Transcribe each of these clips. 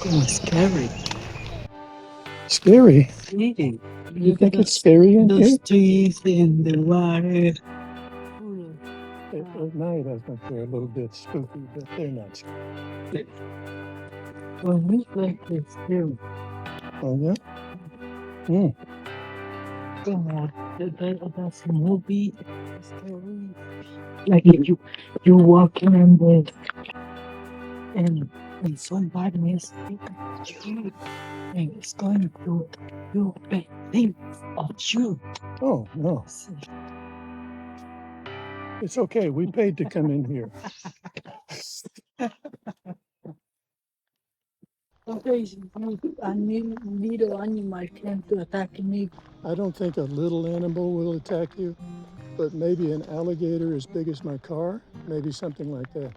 Oh, scary. Scary? Really? You Look at think it's scary in here? those trees in the water. At night, I think they're a little bit spooky, but they're not scary. Well, this place is scary. Oh, yeah? Hmm. That's a movie. Scary. Like if you walk in and somebody is taking you and it's going to do bad things of you. Oh, no. It's okay. We paid to come in here. Sometimes a little animal came to attack me. I don't think a little animal will attack you, but maybe an alligator as big as my car, maybe something like that.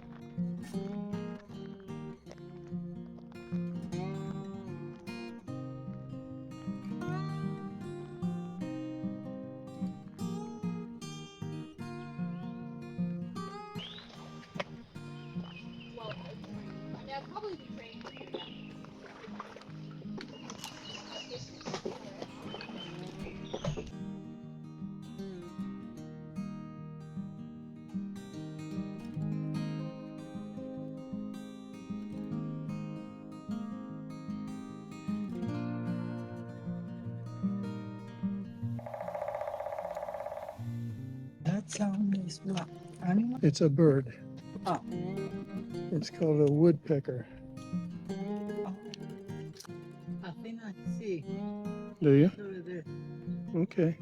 That sound is what? Animal? It's a bird. Oh. It's called a woodpecker. I think I see. Do you? Over there. Okay.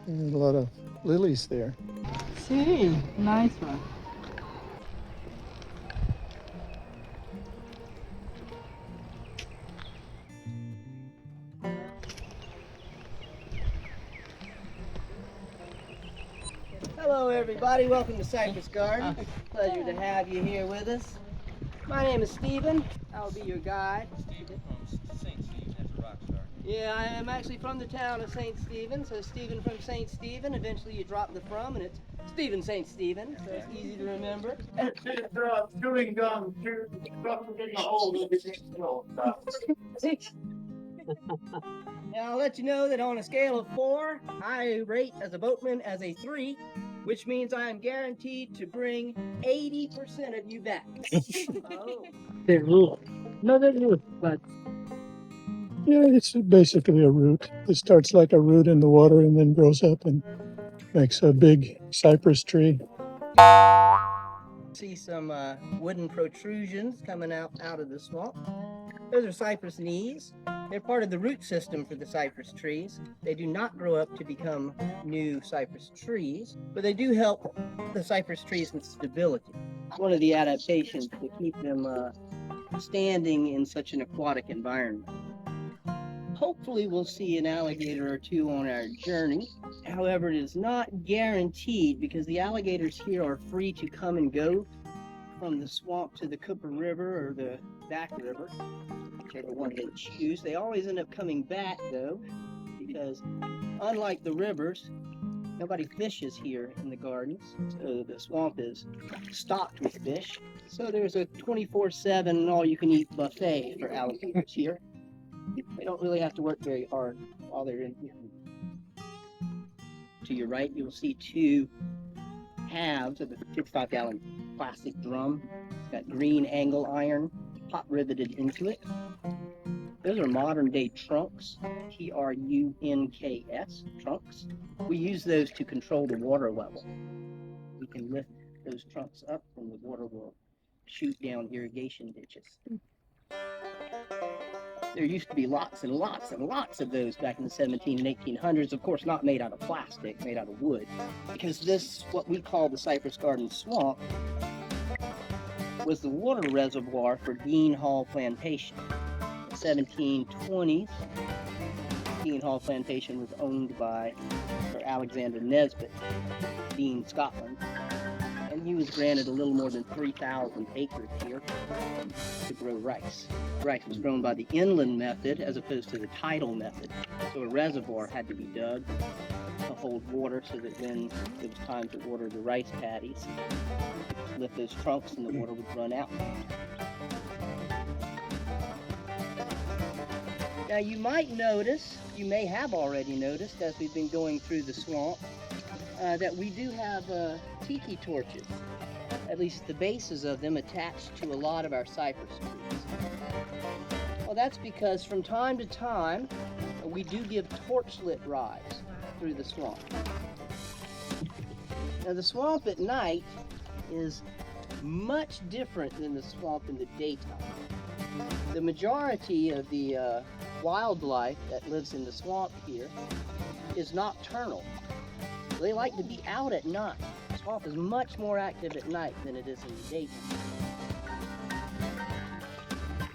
And a lot of lilies there. See, nice one. Hello everybody, welcome to Cypress Garden. Pleasure to have you here with us. My name is Stephen, I'll be your guide. Stephen from St. Stephen, that's a rock star. Yeah, I am actually from the town of St. Stephen, so Stephen from St. Stephen, eventually you drop the from and it's Stephen St. Stephen, so it's easy to remember. Chewing gum, getting a hold of it. Now I'll let you know that on a scale of 4, I rate as a boatman as a 3, which means I am guaranteed to bring 80% of you back. Oh. The root. Not the root, but Yeah, it's basically a root. It starts like a root in the water and then grows up and makes a big cypress tree. See some wooden protrusions coming out of the swamp. Those are cypress knees. They're part of the root system for the cypress trees. They do not grow up to become new cypress trees, but they do help the cypress trees with stability. One of the adaptations to keep them standing in such an aquatic environment. Hopefully we'll see an alligator or two on our journey. However, it is not guaranteed because the alligators here are free to come and go from the swamp to the Cooper River or the Back River, whichever one they choose. They always end up coming back though, because unlike the rivers, nobody fishes here in the gardens, so the swamp is stocked with fish. So there's a 24/7 all-you-can-eat buffet for alligators here. They don't really have to work very hard while they're in here. To your right, you'll see 2 halves of a 55-gallon plastic drum. It's got green angle iron hot riveted into it. Those are modern day trunks, Trunks, trunks. We use those to control the water level. We can lift those trunks up and the water will shoot down irrigation ditches. There used to be lots and lots and lots of those back in the 17 and 1800s, of course not made out of plastic, made out of wood, because this, what we call the Cypress Garden Swamp, was the water reservoir for Dean Hall Plantation. In the 1720s, Dean Hall Plantation was owned by Sir Alexander Nesbitt, Dean, Scotland, and he was granted a little more than 3,000 acres here to grow rice. Rice was grown by the inland method as opposed to the tidal method, so a reservoir had to be dug to hold water so that when it was time to water the rice paddies, lift those trunks and the water would run out. Now you might notice, you may have already noticed as we've been going through the swamp, that we do have tiki torches, at least the bases of them attached to a lot of our cypress trees. Well, that's because from time to time, we do give torchlit rides through the swamp. Now the swamp at night is much different than the swamp in the daytime. The majority of the wildlife that lives in the swamp here is nocturnal. They like to be out at night. The swamp is much more active at night than it is in the daytime.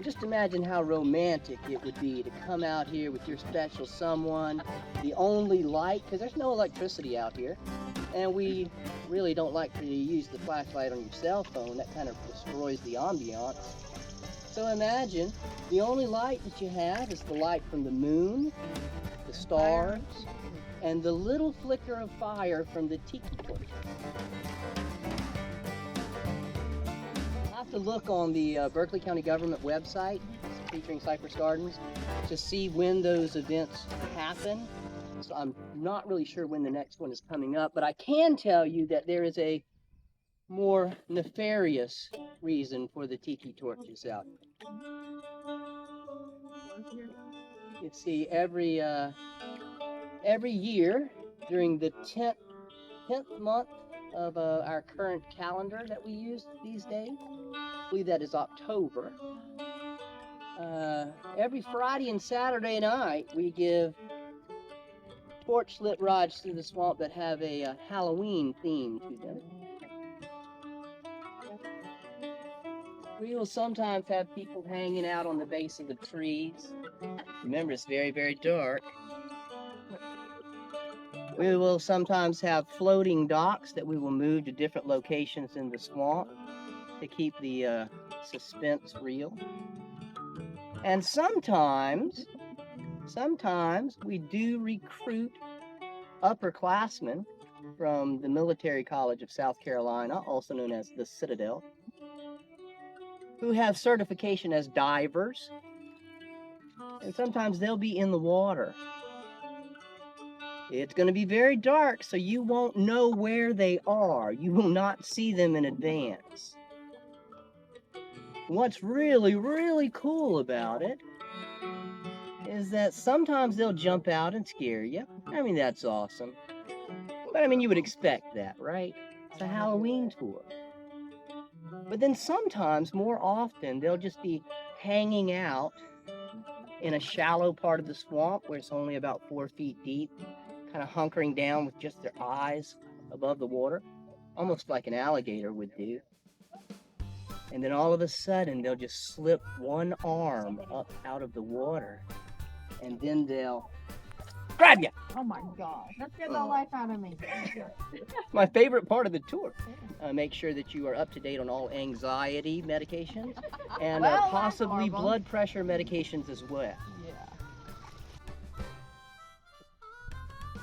Just imagine how romantic it would be to come out here with your special someone, the only light, because there's no electricity out here, and we really don't like for you to use the flashlight on your cell phone. That kind of destroys the ambiance. So imagine the only light that you have is the light from the moon, the stars, and the little flicker of fire from the tiki torch. I'll have to look on the Berkeley County government website featuring Cypress Gardens to see when those events happen. So I'm not really sure when the next one is coming up, but I can tell you that there is a more nefarious reason for the tiki torches out here. You see, every year during the 10th month of our current calendar that we use these days, I believe that is October, every Friday and Saturday night we give torch-lit rides through the swamp that have a Halloween theme to them. We will sometimes have people hanging out on the base of the trees. Remember, it's very, very dark. We will sometimes have floating docks that we will move to different locations in the swamp to keep the suspense real. And sometimes we do recruit upperclassmen from the Military College of South Carolina, also known as the Citadel, who have certification as divers, and sometimes they'll be in the water. It's going to be very dark, so you won't know where they are. You will not see them in advance. What's really, really cool about it is that sometimes they'll jump out and scare you. I mean, that's awesome. But I mean, you would expect that, right? It's a Halloween tour. But then sometimes, more often, they'll just be hanging out in a shallow part of the swamp where it's only about 4 feet deep, kind of hunkering down with just their eyes above the water, almost like an alligator would do. And then all of a sudden, they'll just slip one arm up out of the water, and then they'll grab you. Oh my gosh, that scared the life out of me. My favorite part of the tour. Make sure that you are up to date on all anxiety medications and Well, possibly that's blood pressure medications as well. Yeah.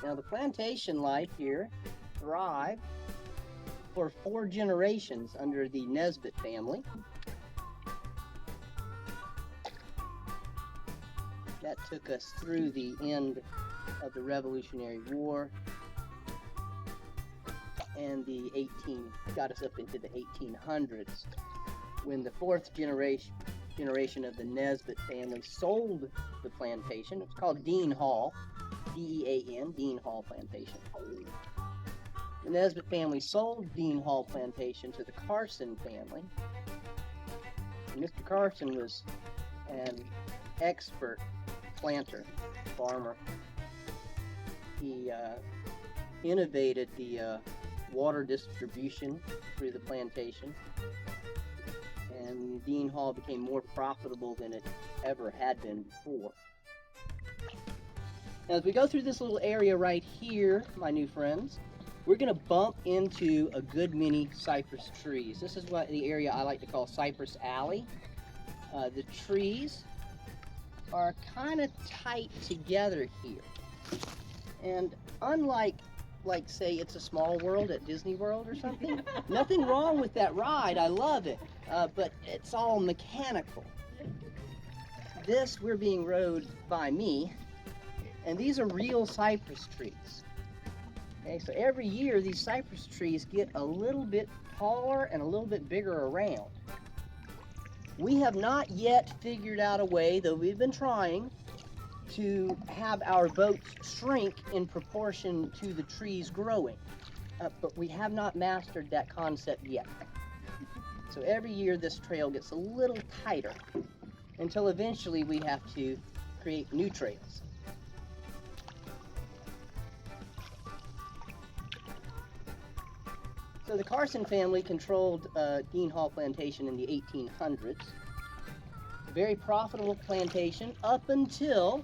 Now the plantation life here thrived for 4 generations under the Nesbitt family. That took us through the end of the Revolutionary War and got us up into the 1800s, when the 4th generation of the Nesbitt family sold the plantation. It's called Dean Hall, D-E-A-N, Dean Hall Plantation. The Nesbitt family sold Dean Hall Plantation to the Carson family. And Mr. Carson was an expert planter, farmer. He innovated the water distribution through the plantation, and Dean Hall became more profitable than it ever had been before. Now, as we go through this little area right here, my new friends, we're going to bump into a good many cypress trees. This is what the area I like to call Cypress Alley. The trees are kind of tight together here. And unlike, like, say, It's a Small World at Disney World or something, nothing wrong with that ride. I love it. But it's all mechanical. This, we're being rode by me. And these are real cypress trees. Okay, so every year these cypress trees get a little bit taller and a little bit bigger around. We have not yet figured out a way, though we've been trying, to have our boats shrink in proportion to the trees growing. But we have not mastered that concept yet. So every year this trail gets a little tighter until eventually we have to create new trails. So the Carson family controlled Dean Hall Plantation in the 1800s. A very profitable plantation up until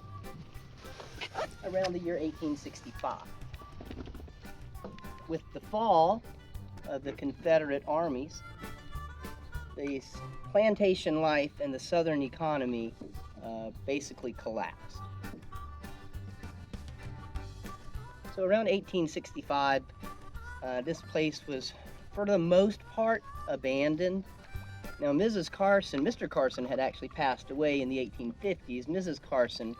around the year 1865. With the fall of the Confederate armies, the plantation life and the southern economy basically collapsed. So around 1865, this place was, for the most part, abandoned. Now, Mr. Carson had actually passed away in the 1850s. Mrs. Carson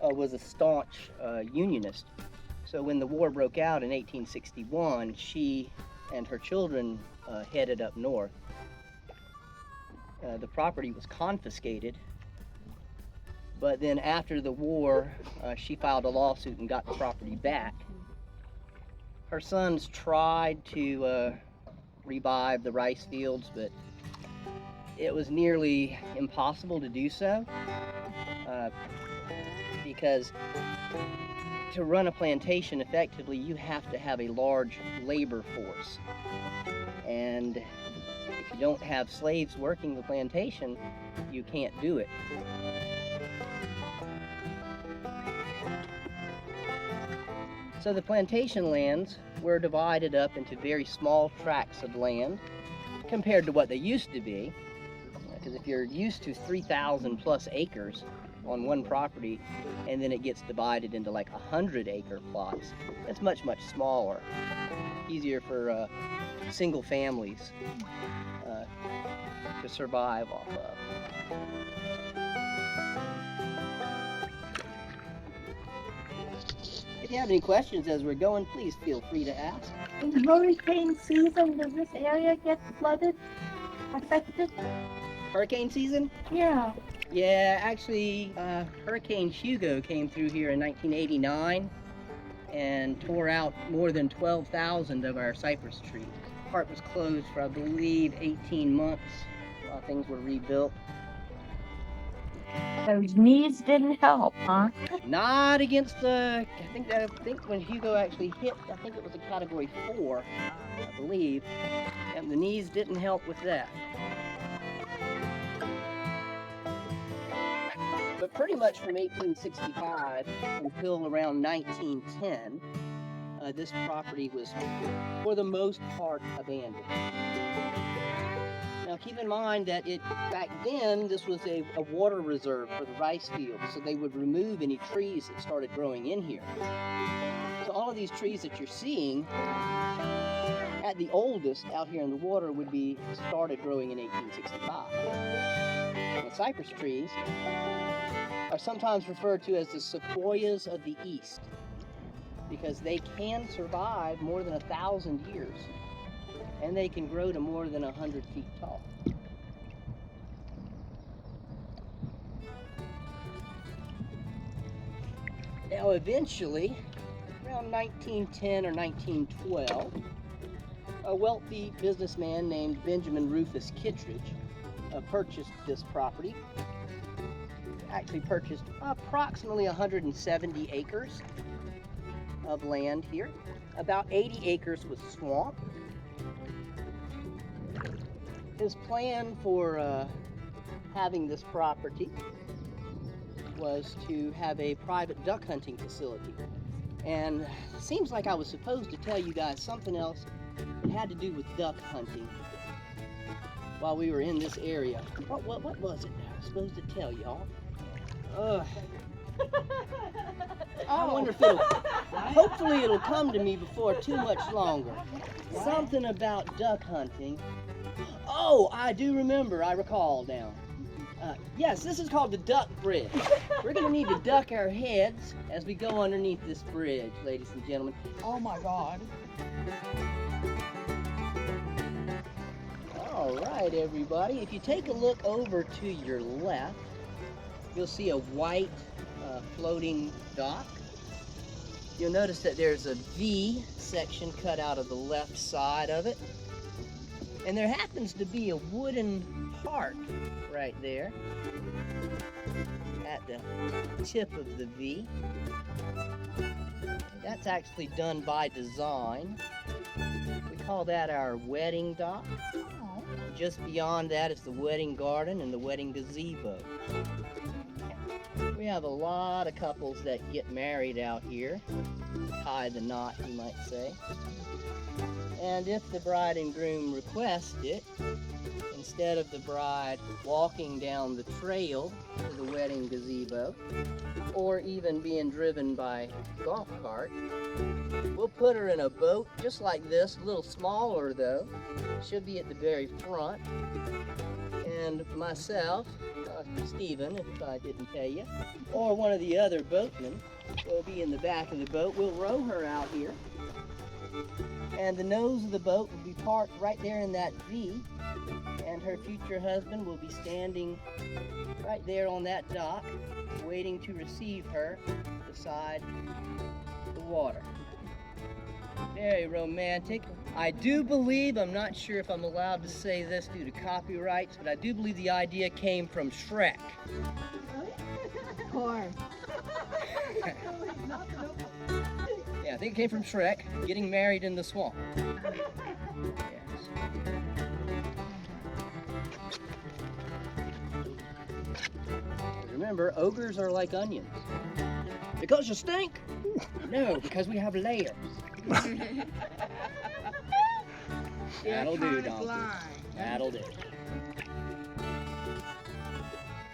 was a staunch Unionist. So when the war broke out in 1861, she and her children headed up north. The property was confiscated, but then after the war, she filed a lawsuit and got the property back. Her sons tried to revive the rice fields, but it was nearly impossible to do so because to run a plantation effectively, you have to have a large labor force. And if you don't have slaves working the plantation, you can't do it. So the plantation lands were divided up into very small tracts of land compared to what they used to be. Because if you're used to 3,000 plus acres on one property and then it gets divided into like 100-acre plots, it's much, much smaller. Easier for single families to survive off of. If you have any questions as we're going, please feel free to ask. In hurricane season, does this area get flooded? Affected? Hurricane season? Yeah. Yeah, actually, Hurricane Hugo came through here in 1989 and tore out more than 12,000 of our cypress trees. Part was closed for, I believe, 18 months while things were rebuilt. Those knees didn't help, huh? Not against the, I think when Hugo actually hit, I think it was a category 4, I believe, and the knees didn't help with that. But pretty much from 1865 until around 1910, this property was, for the most part, abandoned. Now keep in mind that back then this was a water reserve for the rice fields, so they would remove any trees that started growing in here. So all of these trees that you're seeing, at the oldest out here in the water, would be started growing in 1865. And the cypress trees are sometimes referred to as the sequoias of the East because they can survive more than 1,000 years. And they can grow to more than 100 feet tall. Now eventually, around 1910 or 1912, a wealthy businessman named Benjamin Rufus Kittredge purchased this property. Actually purchased approximately 170 acres of land here. About 80 acres was swamp. His plan for having this property was to have a private duck hunting facility. And it seems like I was supposed to tell you guys something else that had to do with duck hunting while we were in this area. What was it I was supposed to tell y'all? I wonder if hopefully it'll come to me before too much longer. Something about duck hunting. Oh, I do remember, I recall now. Yes, this is called the duck bridge. We're gonna need to duck our heads as we go underneath this bridge, ladies and gentlemen. Oh my God. All right, everybody. If you take a look over to your left, you'll see a white floating dock. You'll notice that there's a V section cut out of the left side of it. And there happens to be a wooden heart right there at the tip of the V. That's actually done by design. We call that our wedding dock. Just beyond that is the wedding garden and the wedding gazebo. We have a lot of couples that get married out here. Tie the knot, you might say. And if the bride and groom request it, instead of the bride walking down the trail to the wedding gazebo, or even being driven by golf cart, we'll put her in a boat just like this, a little smaller though. She'll be at the very front. And myself, Stephen, if I didn't tell you, or one of the other boatmen will be in the back of the boat. We'll row her out here. And the nose of the boat will be parked right there in that V. And her future husband will be standing right there on that dock, waiting to receive her beside the water. Very romantic. I do believe, I'm not sure if I'm allowed to say this due to copyrights, but I do believe the idea came from Shrek. Of course. Yeah, I think it came from Shrek, getting married in the swamp. Yes. Remember, ogres are like onions. Because you stink? No, because we have layers. That'll do, donkey. That'll do.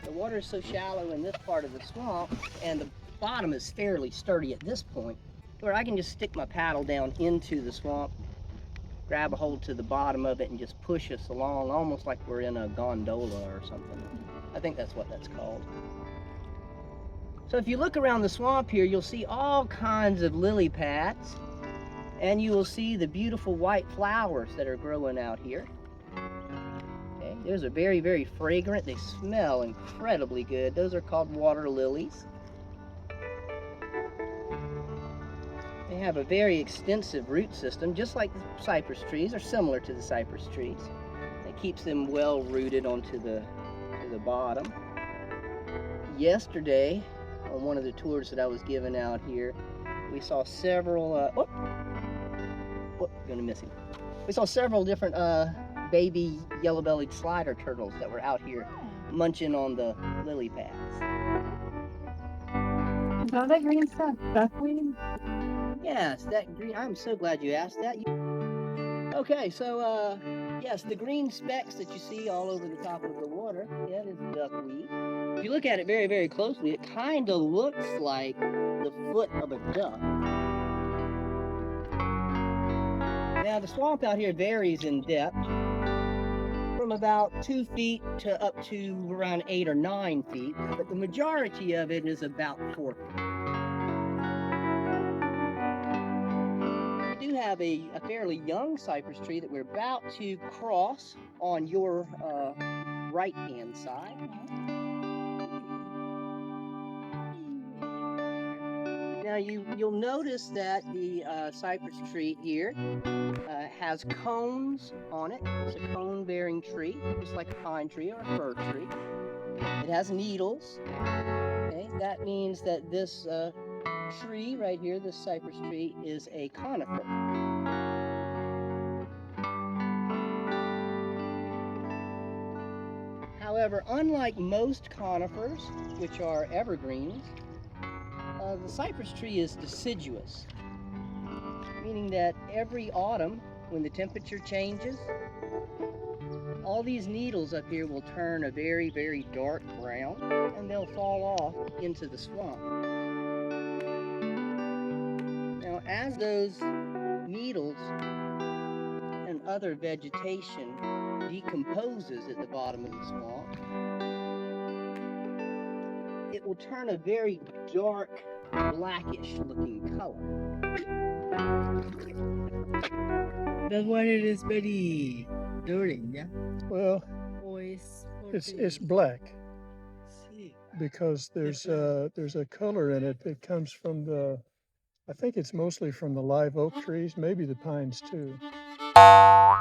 The water is so shallow in this part of the swamp, and the bottom is fairly sturdy at this point, where I can just stick my paddle down into the swamp, grab a hold to the bottom of it, and just push us along, almost like we're in a gondola or something. I think that's what that's called. So if you look around the swamp here, you'll see all kinds of lily pads, and you will see the beautiful white flowers that are growing out here. Okay, those are very, very fragrant. They smell incredibly good. Those are called water lilies. They have a very extensive root system, just like the cypress trees, or similar to the cypress trees. It keeps them well rooted onto the bottom. Yesterday, on one of the tours that I was giving out here, we saw several, gonna miss him. We saw several different baby yellow-bellied slider turtles that were out here munching on the lily pads. All that green stuff, duckweed. Yes, that green, I'm so glad you asked that. Okay, so yes, the green specks that you see all over the top of the water, that is duckweed. If you look at it very, very closely, it kind of looks like the foot of a duck. Now, the swamp out here varies in depth from about 2 feet to up to around 8 or 9 feet, but the majority of it is about 4 feet. We do have a fairly young cypress tree that we're about to cross on your right-hand side. Now you'll notice that the cypress tree here has cones on it. It's a cone-bearing tree, just like a pine tree or a fir tree. It has needles. Okay, that means that this tree right here, this cypress tree, is a conifer. However, unlike most conifers, which are evergreens, the cypress tree is deciduous, meaning that every autumn, when the temperature changes, all these needles up here will turn a very, very dark brown, and they'll fall off into the swamp. Now, as those needles and other vegetation decomposes at the bottom of the swamp, it will turn a very dark, blackish looking color. That's what it is very during, yeah? Well, Always. it's black because there's a color in it that comes from I think it's mostly from the live oak trees, maybe the pines too. All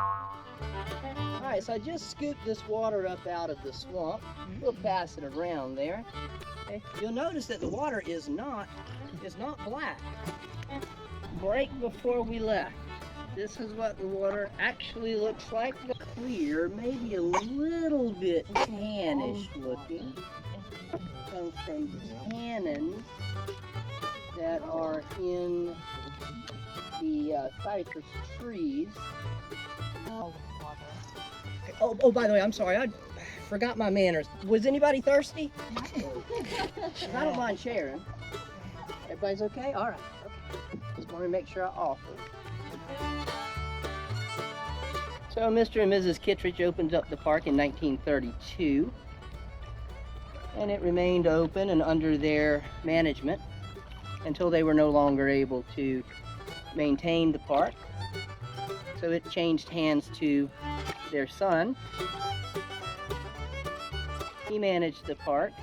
right, so I just scooped this water up out of the swamp. We'll pass it around there. Okay. You'll notice that the water is not black. Right before we left, this is what the water actually looks like. Clear, maybe a little bit tannish looking. Comes from tannins that are in the cypress trees. Oh, by the way, I'm sorry. I forgot my manners. Was anybody thirsty? I don't mind sharing. Everybody's okay? All right. Okay. Just want to make sure I offer. So Mr. and Mrs. Kittredge opened up the park in 1932, and it remained open and under their management until they were no longer able to maintain the park. So it changed hands to their son. He managed the park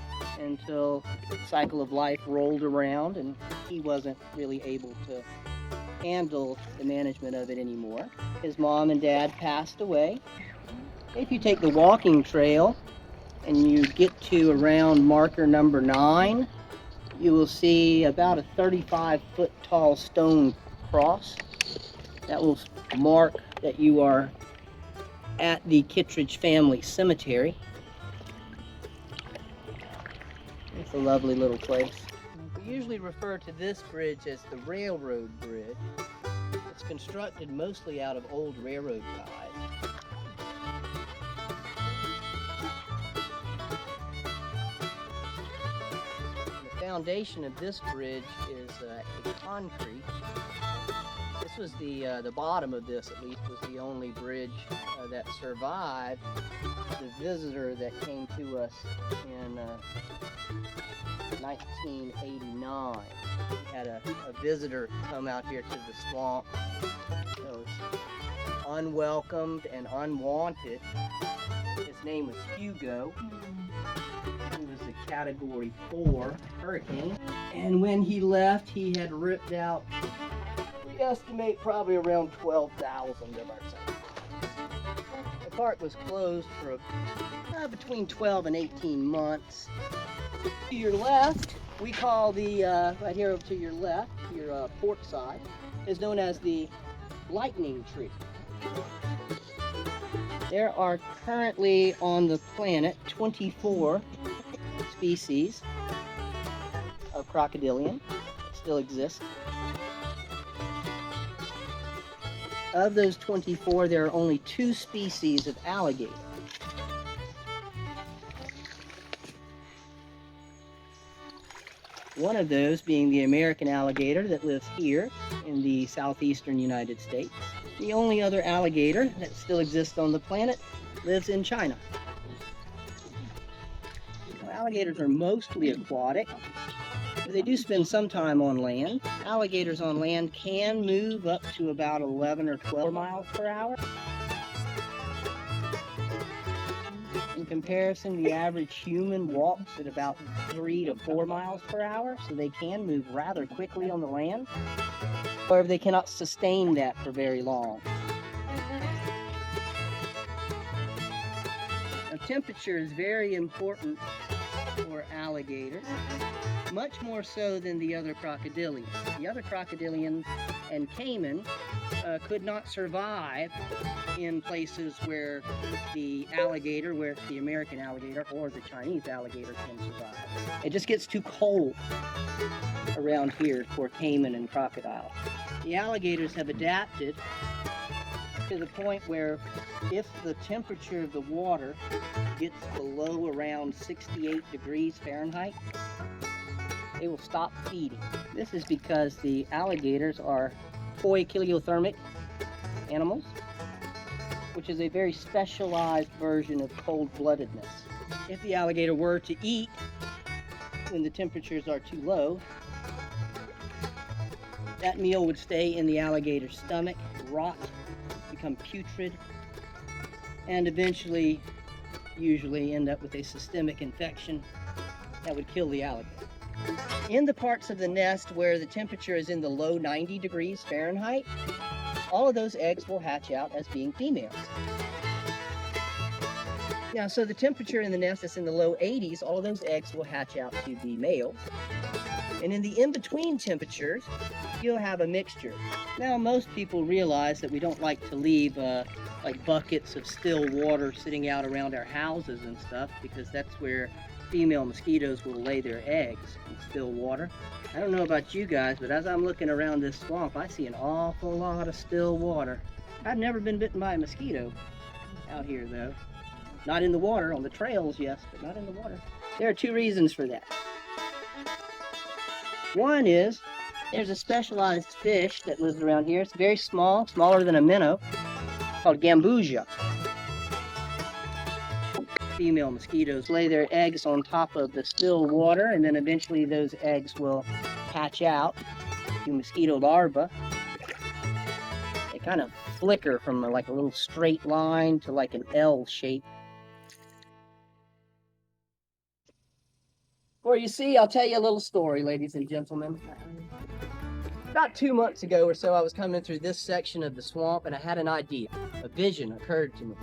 until the cycle of life rolled around and he wasn't really able to handle the management of it anymore. His mom and dad passed away. If you take the walking trail and you get to around marker number 9, you will see about a 35-foot tall stone cross. That will mark that you are at the Kittredge family cemetery. It's a lovely little place. We usually refer to this bridge as the railroad bridge. It's constructed mostly out of old railroad ties. The foundation of this bridge is a concrete. This was the bottom of this, at least, was the only bridge that survived the visitor that came to us in 1989. We had a visitor come out here to the swamp. It was unwelcomed and unwanted. His name was Hugo. He was a Category 4 hurricane. And when he left, he had ripped out, we estimate, probably around 12,000 of our cypress. The park was closed for between 12 and 18 months. To your left, we call the, right here over to your left, your port side, is known as the lightning tree. There are currently on the planet 24 species of crocodilian that still exist. Of those 24, there are only 2 species of alligator. One of those being the American alligator that lives here in the southeastern United States. The only other alligator that still exists on the planet lives in China. Now, alligators are mostly aquatic, but they do spend some time on land. Alligators on land can move up to about 11 or 12 miles per hour. In comparison, the average human walks at about 3 to 4 miles per hour, so they can move rather quickly on the land. However, they cannot sustain that for very long. Now, temperature is very important for alligators, much more so than the other crocodilians. The other crocodilians and caiman could not survive in places where the alligator, where the American alligator or the Chinese alligator can survive. It just gets too cold around here for caiman and crocodile. The alligators have adapted to the point where if the temperature of the water gets below around 68 degrees Fahrenheit, they will stop feeding. This is because the alligators are poikilothermic animals, which is a very specialized version of cold-bloodedness. If the alligator were to eat when the temperatures are too low, that meal would stay in the alligator's stomach, rot, become putrid, and eventually, usually end up with a systemic infection that would kill the alligator. In the parts of the nest where the temperature is in the low 90 degrees Fahrenheit, all of those eggs will hatch out as being females. Now, so the temperature in the nest that's in the low 80s, all of those eggs will hatch out to be males. And in the in-between temperatures, you'll have a mixture. Now, most people realize that we don't like to leave like buckets of still water sitting out around our houses and stuff, because that's where female mosquitoes will lay their eggs in still water. I don't know about you guys, but as I'm looking around this swamp, I see an awful lot of still water. I've never been bitten by a mosquito out here, though. Not in the water, on the trails, yes, but not in the water. There are two reasons for that. One is, there's a specialized fish that lives around here. It's very small, smaller than a minnow, called gambusia. Female mosquitoes lay their eggs on top of the still water, and then eventually those eggs will hatch out to mosquito larvae. They kind of flicker from like a little straight line to like an L shape. Well, you see, I'll tell you a little story, ladies and gentlemen. About 2 months ago or so, I was coming through this section of the swamp, and I had an idea. A vision occurred to me.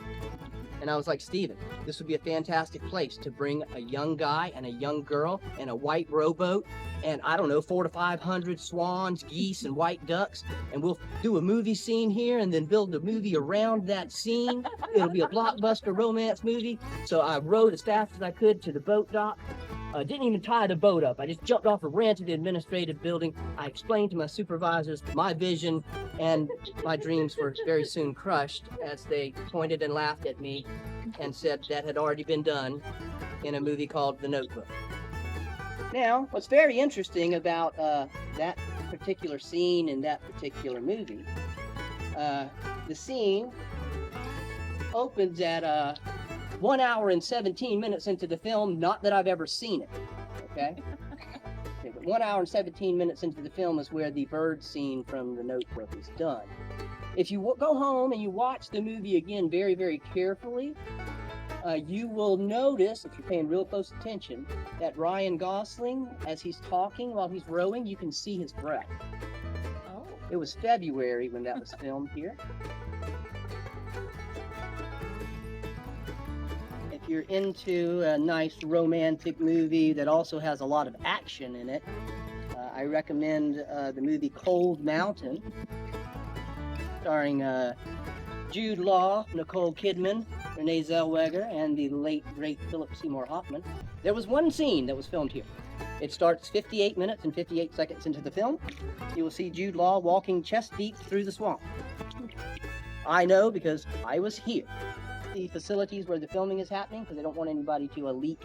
And I was like, Steven, this would be a fantastic place to bring a young guy and a young girl and a white rowboat and, I don't know, 400 to 500 swans, geese, and white ducks. And we'll do a movie scene here and then build a movie around that scene. It'll be a blockbuster romance movie. So I rowed as fast as I could to the boat dock. Didn't even tie the boat up. I just jumped off a ran to the administrative building. I explained to my supervisors my vision, and my dreams were very soon crushed as they pointed and laughed at me and said that had already been done in a movie called The Notebook. Now, what's very interesting about that particular scene in that particular movie, the scene opens at 1 hour and 17 minutes into the film. Not that I've ever seen it, okay? But 1 hour and 17 minutes into the film is where the bird scene from The Notebook is done. If you go home and you watch the movie again very, very carefully, you will notice, if you're paying real close attention, that Ryan Gosling, as he's talking while he's rowing, you can see his breath. Oh. It was February when that was filmed here. If you're into a nice romantic movie that also has a lot of action in it, I recommend the movie Cold Mountain, starring Jude Law, Nicole Kidman, Renee Zellweger, and the late, great Philip Seymour Hoffman. There was one scene that was filmed here. It starts 58 minutes and 58 seconds into the film. You will see Jude Law walking chest deep through the swamp. I know because I was here. The facilities where the filming is happening, because they don't want anybody to leak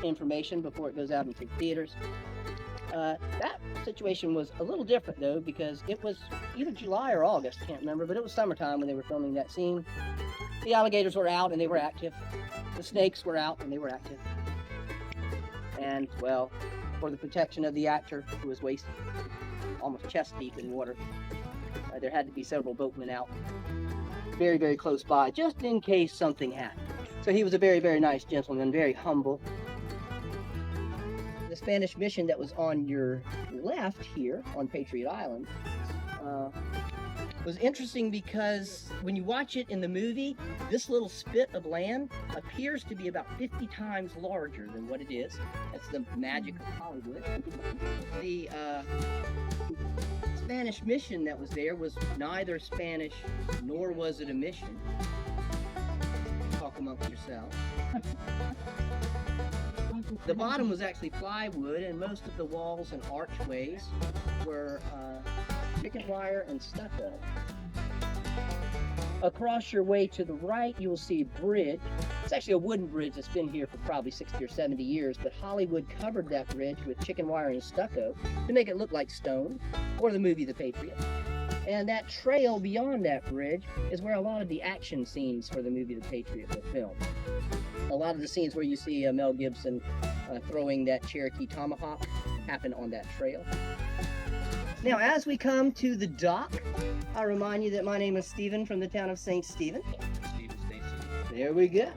information before it goes out into theaters. That situation was a little different though, because it was either July or August, can't remember, but it was summertime when they were filming that scene. The alligators were out and they were active. The snakes were out and they were active. And, well, for the protection of the actor, who was waist almost chest deep in water, there had to be several boatmen out very, very close by, just in case something happened. So he was a very, very nice gentleman, very humble. The Spanish mission that was on your left here on Patriot Island was interesting because when you watch it in the movie, this little spit of land appears to be about 50 times larger than what it is. That's the magic of Hollywood. The Spanish mission that was there was neither Spanish nor was it a mission. Talk amongst yourselves. The bottom was actually plywood, and most of the walls and archways were chicken wire and stucco. Across your way to the right, you will see a bridge. It's actually a wooden bridge that's been here for probably 60 or 70 years, but Hollywood covered that bridge with chicken wire and stucco to make it look like stone, or the movie The Patriot. And that trail beyond that bridge is where a lot of the action scenes for the movie The Patriot were filmed. A lot of the scenes where you see Mel Gibson throwing that Cherokee tomahawk happen on that trail. Now, as we come to the dock, I remind you that my name is Stephen from the town of St. Stephen. Stephen Stacy. There we go.